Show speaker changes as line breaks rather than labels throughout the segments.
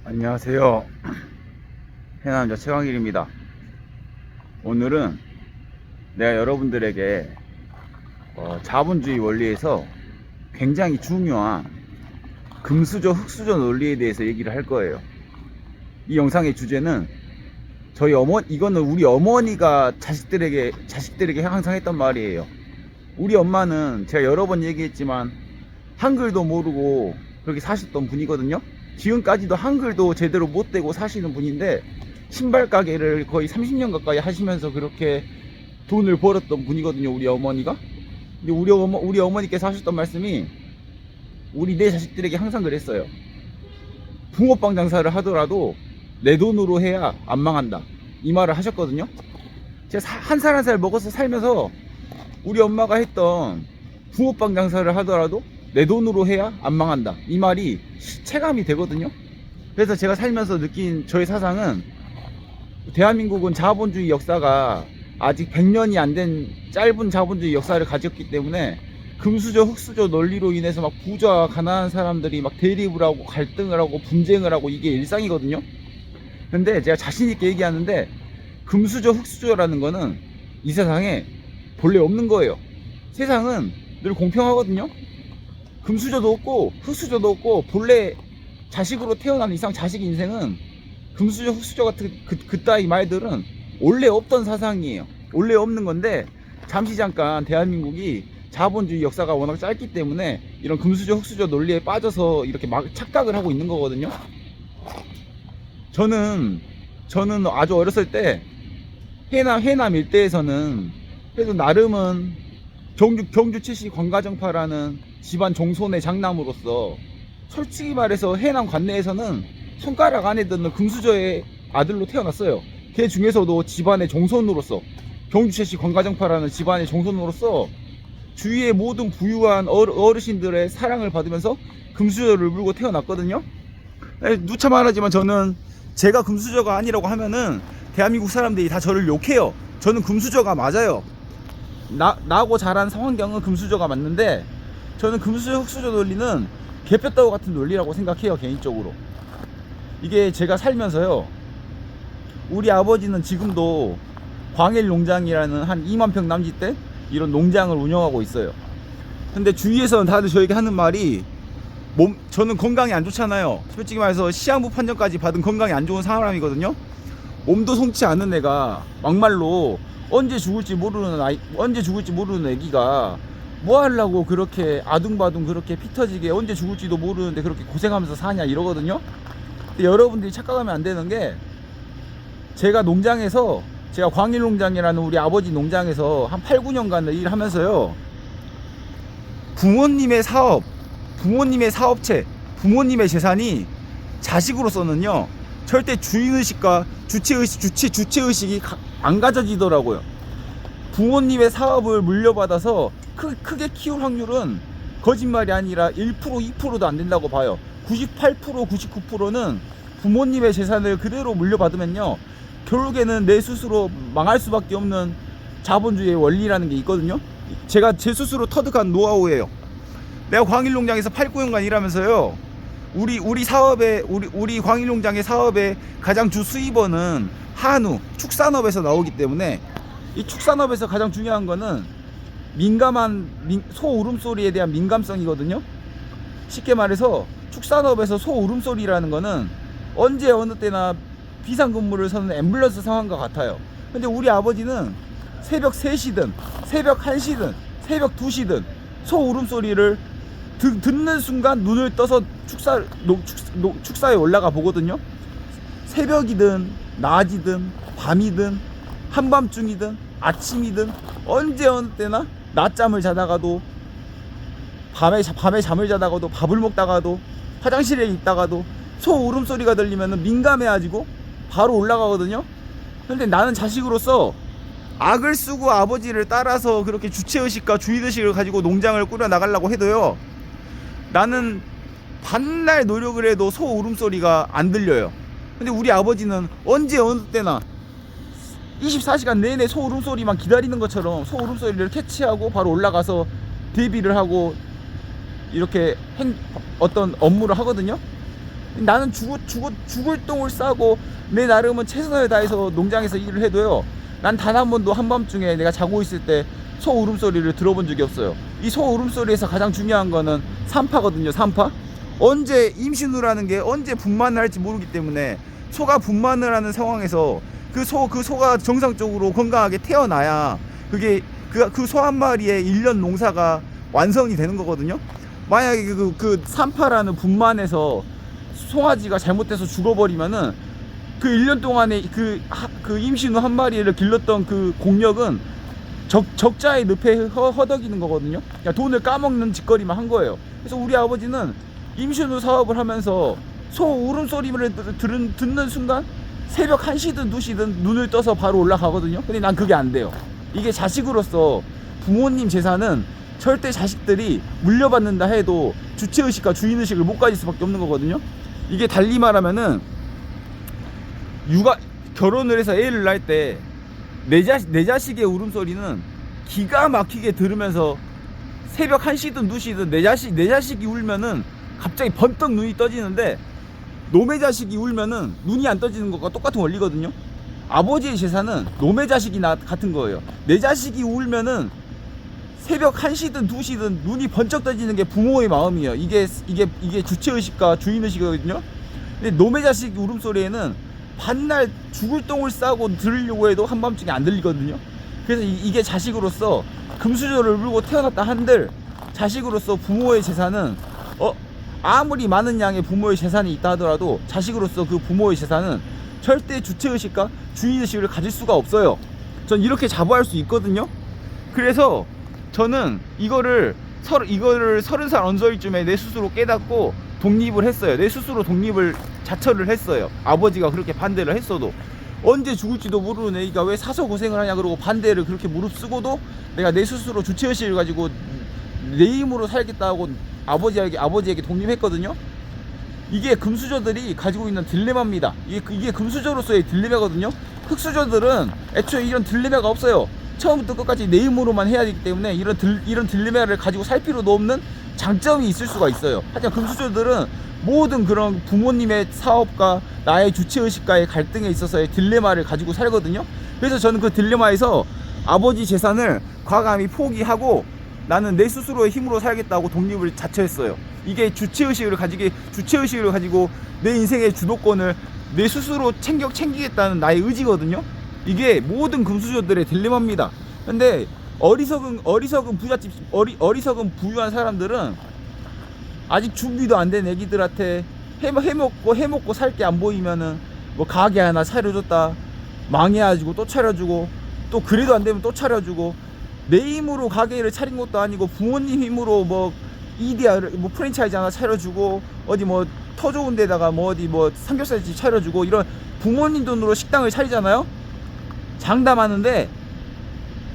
안녕하세요. 해남자 최광일입니다. 오늘은 내가 여러분들에게 자본주의 원리에서 굉장히 중요한 금수저 흙수저 논리에 대해서 얘기를 할 거예요. 이 영상의 주제는 이거는 우리 어머니가 자식들에게 항상 했던 말이에요. 우리 엄마는 제가 여러 번 얘기했지만 한글도 모르고 그렇게 사셨던 분이거든요. 지금까지도 한글도 제대로 못 대고 사시는 분인데 신발 가게를 거의 30년 가까이 하시면서 그렇게 돈을 벌었던 분이거든요, 우리 어머니가. 근데 우리 어머니께서 하셨던 말씀이 우리 내 자식들에게 항상 그랬어요. 붕어빵 장사를 하더라도 내 돈으로 해야 안 망한다, 이 말을 하셨거든요. 제가 한 살 한 살 먹어서 살면서 우리 엄마가 했던 붕어빵 장사를 하더라도 내 돈으로 해야 안 망한다, 이 말이 체감이 되거든요. 그래서 제가 살면서 느낀 저의 사상은, 대한민국은 자본주의 역사가 아직 100년이 안 된 짧은 자본주의 역사를 가졌기 때문에 금수저 흙수저 논리로 인해서 막 부자와 가난한 사람들이 막 대립을 하고 갈등을 하고 분쟁을 하고 이게 일상이거든요. 근데 제가 자신있게 얘기하는데 금수저 흙수저라는 거는 이 세상에 본래 없는 거예요. 세상은 늘 공평하거든요. 금수저도 없고 흙수저도 없고, 본래 자식으로 태어난 이상 자식 인생은 금수저 흙수저 같은 그따위 말들은 원래 없던 사상이에요. 원래 없는 건데 잠시 잠깐 대한민국이 자본주의 역사가 워낙 짧기 때문에 이런 금수저 흙수저 논리에 빠져서 이렇게 막 착각을 하고 있는 거거든요. 저는 아주 어렸을 때 해남 일대에서는 그래도 나름은 경주 최씨 권가정파라는 집안 종손의 장남으로서 솔직히 말해서 해남 관내에서는 손가락 안에 드는 금수저의 아들로 태어났어요. 그 중에서도 집안의 종손으로서, 경주 최씨 권가정파라는 집안의 종손으로서 주위의 모든 부유한 어르신들의 사랑을 받으면서 금수저를 물고 태어났거든요. 누차 말하지만 저는 제가 금수저가 아니라고 하면은 대한민국 사람들이 다 저를 욕해요. 저는 금수저가 맞아요. 나고 자란 성환경은 금수저가 맞는데, 저는 금수저 흙수저 논리는 개뼈다구 같은 논리라고 생각해요, 개인적으로. 이게 제가 살면서요, 우리 아버지는 지금도 광일 농장이라는 한 2만 평 남짓대 이런 농장을 운영하고 있어요. 근데 주위에서는 다들 저에게 하는 말이, 저는 건강이 안 좋잖아요. 솔직히 말해서 시한부 판정까지 받은 건강이 안 좋은 사람이거든요. 몸도 성치 않은 애가 막말로 언제 죽을지 모르는 애기가 뭐 하려고 그렇게 아둥바둥 그렇게 피 터지게 언제 죽을지도 모르는데 그렇게 고생하면서 사냐, 이러거든요. 근데 여러분들이 착각하면 안 되는 게, 제가 광일농장이라는 우리 아버지 농장에서 한 8, 9년간 일을 하면서요, 부모님의 사업체, 부모님의 재산이 자식으로서는요 절대 주인의식과 주체의식이 안 가져지더라고요. 부모님의 사업을 물려받아서 크게 키울 확률은 거짓말이 아니라 1%, 2%도 안 된다고 봐요. 98%, 99%는 부모님의 재산을 그대로 물려받으면요, 결국에는 내 스스로 망할 수밖에 없는 자본주의의 원리라는 게 있거든요. 제가 제 스스로 터득한 노하우예요. 내가 광일농장에서 8, 9년간 일하면서요, 우리 광일농장의 사업의 가장 주 수입원은 한우, 축산업에서 나오기 때문에, 이 축산업에서 가장 중요한 거는 소 울음소리에 대한 민감성이거든요. 쉽게 말해서 축산업에서 소 울음소리라는 거는 언제 어느 때나 비상근무를 서는 앰뷸런스 상황과 같아요. 근데 우리 아버지는 새벽 3시든 새벽 1시든 새벽 2시든 소 울음소리를 듣는 순간 눈을 떠서 축사에 올라가 보거든요. 새벽이든 낮이든 밤이든 한밤중이든 아침이든 언제 어느 때나 낮잠을 자다가도 밤에 잠을 자다가도 밥을 먹다가도 화장실에 있다가도 소 울음소리가 들리면 민감해가지고 바로 올라가거든요. 근데 나는 자식으로서 악을 쓰고 아버지를 따라서 그렇게 주체의식과 주의의식을 가지고 농장을 꾸려 나가려고 해도요, 나는 반날 노력을 해도 소 울음소리가 안 들려요. 근데 우리 아버지는 언제 어느 때나 24시간 내내 소 울음소리만 기다리는 것처럼 소 울음소리를 캐치하고 바로 올라가서 대비를 하고 이렇게 어떤 업무를 하거든요. 나는 죽을 똥을 싸고 내 나름은 최선을 다해서 농장에서 일을 해도요, 난 단 한 번도 한밤중에 내가 자고 있을 때 소 울음소리를 들어본 적이 없어요. 이 소 울음소리에서 가장 중요한 거는 산파거든요. 산파. 언제 임신우라는 게 언제 분만을 할지 모르기 때문에 소가 분만을 하는 상황에서 그 소가 정상적으로 건강하게 태어나야 그게 그 소 한 마리의 1년 농사가 완성이 되는 거거든요. 만약에 그 산파라는 분만에서 송아지가 잘못돼서 죽어버리면은 그 1년 동안에 그 임신후 한 마리를 길렀던 그 공력은 적자의 늪에 허덕이는 거거든요. 그냥 돈을 까먹는 짓거리만 한 거예요. 그래서 우리 아버지는 임신후 사업을 하면서 소 울음소리를 듣는 순간 새벽 1시든 2시든 눈을 떠서 바로 올라가거든요. 근데 난 그게 안 돼요. 이게 자식으로서 부모님 재산은 절대 자식들이 물려받는다 해도 주체의식과 주인의식을 못 가질 수밖에 없는 거거든요. 이게 달리 말하면은 결혼을 해서 애를 낳을 때 내 자식의 울음소리는 기가 막히게 들으면서 새벽 1시든 2시든 내 자식이 울면은 갑자기 번떡 눈이 떠지는데, 놈의 자식이 울면은 눈이 안 떠지는 것과 똑같은 원리거든요. 아버지의 재산은 놈의 자식이 같은 거예요. 내 자식이 울면은 새벽 1시든 2시든 눈이 번쩍 떠지는 게 부모의 마음이에요. 이게 주체의식과 주인의식이거든요. 근데 놈의 자식 울음소리에는 반날 죽을 똥을 싸고 들으려고 해도 한밤중에 안 들리거든요. 그래서 이게 자식으로서 금수저를 물고 태어났다 한들 자식으로서 부모의 재산은 아무리 많은 양의 부모의 재산이 있다 하더라도 자식으로서 그 부모의 재산은 절대 주체의식과 주인의식을 가질 수가 없어요. 전 이렇게 자부할 수 있거든요. 그래서 저는 이거를 30살 언저리쯤에 내 스스로 깨닫고 독립을 했어요. 내 스스로 독립을 자처를 했어요. 아버지가 그렇게 반대를 했어도. 언제 죽을지도 모르는 애가 왜 사서 고생을 하냐 그러고 반대를 그렇게 무릅쓰고도 내가 내 스스로 주체의식을 가지고 내 힘으로 살겠다고 아버지에게 독립했거든요. 이게 금수저들이 가지고 있는 딜레마입니다. 이게 금수저로서의 딜레마거든요. 흑수저들은 애초에 이런 딜레마가 없어요. 처음부터 끝까지 내 힘으로만 해야 되기 때문에 이런 딜레마를 가지고 살 필요도 없는 장점이 있을 수가 있어요. 하지만 금수저들은 모든 그런 부모님의 사업과 나의 주체의식과의 갈등에 있어서의 딜레마를 가지고 살거든요. 그래서 저는 그 딜레마에서 아버지 재산을 과감히 포기하고 나는 내 스스로의 힘으로 살겠다고 독립을 자처했어요. 이게 주체의식을 가지고 내 인생의 주도권을 내 스스로 챙기겠다는 나의 의지거든요. 이게 모든 금수저들의 딜레마입니다. 근데 어리석은 부유한 사람들은 아직 준비도 안 된 애기들한테 해먹고 살 게 안 보이면은 뭐 가게 하나 차려줬다, 망해가지고 또 차려주고, 또 그래도 안 되면 또 차려주고, 내 힘으로 가게를 차린 것도 아니고 부모님 힘으로 뭐 EDR 뭐 프랜차이즈 하나 차려주고, 어디 뭐 터 좋은 데다가 뭐 어디 뭐 삼겹살집 차려주고, 이런 부모님 돈으로 식당을 차리잖아요. 장담하는데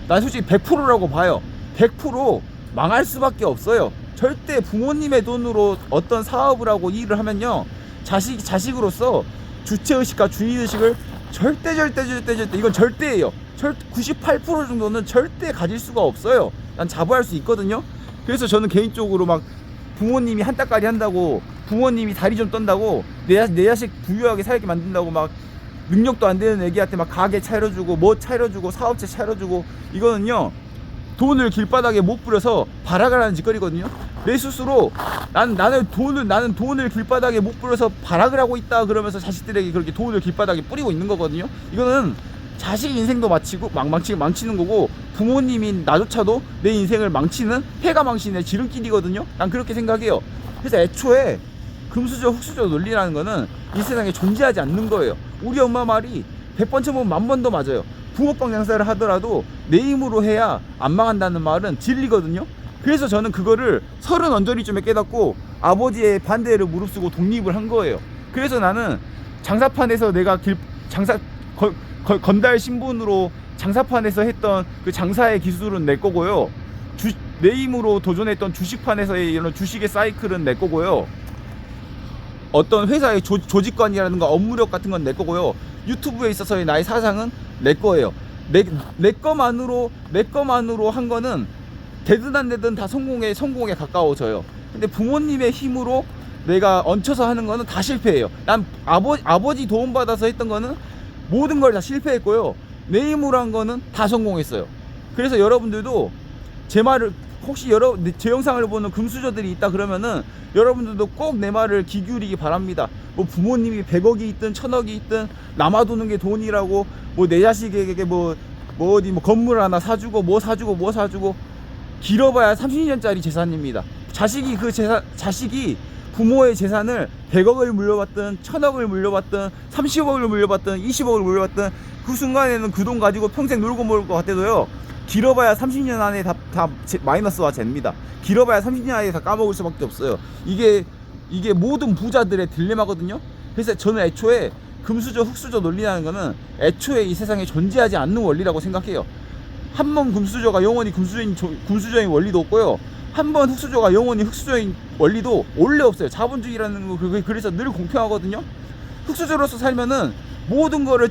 난 솔직히 100%라고 봐요. 100% 망할 수밖에 없어요. 절대 부모님의 돈으로 어떤 사업을 하고 일을 하면요, 자식으로서 주체의식과 주인의식을 절대 이건 절대예요. 98% 정도는 절대 가질 수가 없어요. 난 자부할 수 있거든요. 그래서 저는 개인적으로 막 부모님이 한따까리 한다고, 부모님이 다리 좀 떤다고, 내 자식 부유하게 살게 만든다고 막 능력도 안 되는 애기한테 막 가게 차려주고 뭐 차려주고 사업체 차려주고, 이거는요 돈을 길바닥에 못 뿌려서 발악을 하는 짓거리거든요. 내 스스로 나는 돈을 길바닥에 못 뿌려서 발악을 하고 있다 그러면서 자식들에게 그렇게 돈을 길바닥에 뿌리고 있는 거거든요. 이거는 자식 인생도 망치는 거고, 부모님인 나조차도 내 인생을 망치는 해가 망치는 지름길이거든요. 난 그렇게 생각해요. 그래서 애초에 금수저 흑수저 논리라는 거는 이 세상에 존재하지 않는 거예요. 우리 엄마 말이 100번 쳐보면 1000번 더 맞아요. 붕어빵 장사를 하더라도 내 힘으로 해야 안 망한다는 말은 진리거든요. 그래서 저는 그거를 30 언저리쯤에 깨닫고 아버지의 반대를 무릅쓰고 독립을 한 거예요. 그래서 나는 장사판에서 내가 건달 신분으로 장사판에서 했던 그 장사의 기술은 내 거고요. 내 힘으로 도전했던 주식판에서의 이런 주식의 사이클은 내 거고요. 어떤 회사의 조직관이라든가 업무력 같은 건 내 거고요. 유튜브에 있어서의 나의 사상은 내 거예요. 내 거만으로 한 거는 되든 안 되든 다 성공에 가까워져요. 근데 부모님의 힘으로 내가 얹혀서 하는 거는 다 실패해요. 난 아버지 도움받아서 했던 거는 모든 걸 다 실패했고요. 내 힘으로 한 거는 다 성공했어요. 그래서 여러분들도 제 말을, 혹시 제 영상을 보는 금수저들이 있다 그러면은 여러분들도 꼭 내 말을 귀 기울이기 바랍니다. 뭐 부모님이 100억이 있든 1000억이 있든 남아도는 게 돈이라고, 뭐 내 자식에게 어디 건물 하나 사주고 뭐 사주고 길어봐야 30년짜리 재산입니다. 자식이 부모의 재산을 100억을 물려받든 1000억을 물려받든 30억을 물려받든 20억을 물려받든 그 순간에는 그 돈 가지고 평생 놀고 먹을 것 같아도요, 길어봐야 30년 안에 다 마이너스가 됩니다. 길어봐야 30년 안에 다 까먹을 수밖에 없어요. 이게 모든 부자들의 딜레마거든요. 그래서 저는 애초에 금수저 흙수저 논리라는 거는 애초에 이 세상에 존재하지 않는 원리라고 생각해요. 한 번 금수저가 영원히 금수저인 원리도 없고요, 한 번 흙수저가 영원히 흙수저인 원리도 원래 없어요. 자본주의라는 거, 그래서 늘 공평하거든요. 흙수저로서 살면은 모든 거를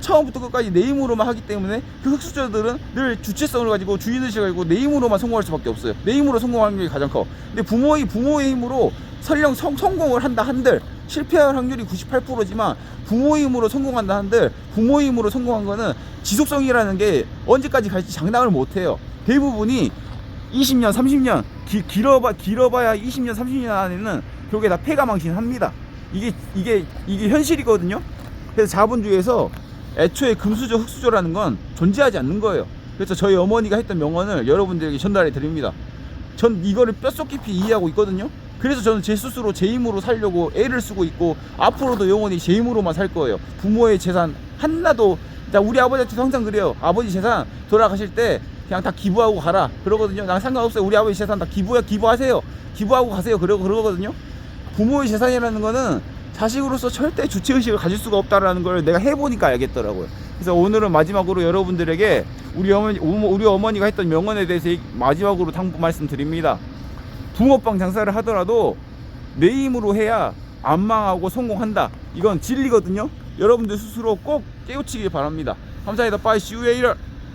처음부터 끝까지 내 힘으로만 하기 때문에 그 흙수저들은 늘 주체성을 가지고 주인의식을 가지고 내 힘으로만 성공할 수밖에 없어요. 내 힘으로 성공하는 게 가장 커. 근데 부모의 힘으로 설령 성공을 한다 한들 실패할 확률이 98%지만 부모의 힘으로 성공한다 한들 부모의 힘으로 성공한 거는 지속성이라는 게 언제까지 갈지 장담을 못해요. 대부분이 20년 30년 길어봐야 20년 30년 안에는 결국에 다 폐가망신합니다. 이게 현실이거든요. 그래서 자본주의에서 애초에 금수저 흙수저라는 건 존재하지 않는 거예요. 그래서 저희 어머니가 했던 명언을 여러분들에게 전달해 드립니다. 전 이거를 뼛속 깊이 이해하고 있거든요. 그래서 저는 제 스스로 제 힘으로 살려고 애를 쓰고 있고 앞으로도 영원히 제 힘으로만 살 거예요. 부모의 재산 하나도, 우리 아버지한테도 항상 그래요. 아버지 재산 돌아가실 때 그냥 다 기부하고 가라 그러거든요. 난 상관없어요. 우리 아버지 재산 다 기부하세요. 기부하고 가세요. 그러거든요. 부모의 재산이라는 거는 자식으로서 절대 주체의식을 가질 수가 없다라는 걸 내가 해보니까 알겠더라고요. 그래서 오늘은 마지막으로 여러분들에게 우리 어머니가 했던 명언에 대해서 마지막으로 당부 말씀드립니다. 붕어빵 장사를 하더라도 내 힘으로 해야 안 망하고 성공한다. 이건 진리거든요. 여러분들 스스로 꼭 깨우치길 바랍니다. 감사합니다. Bye. See you later.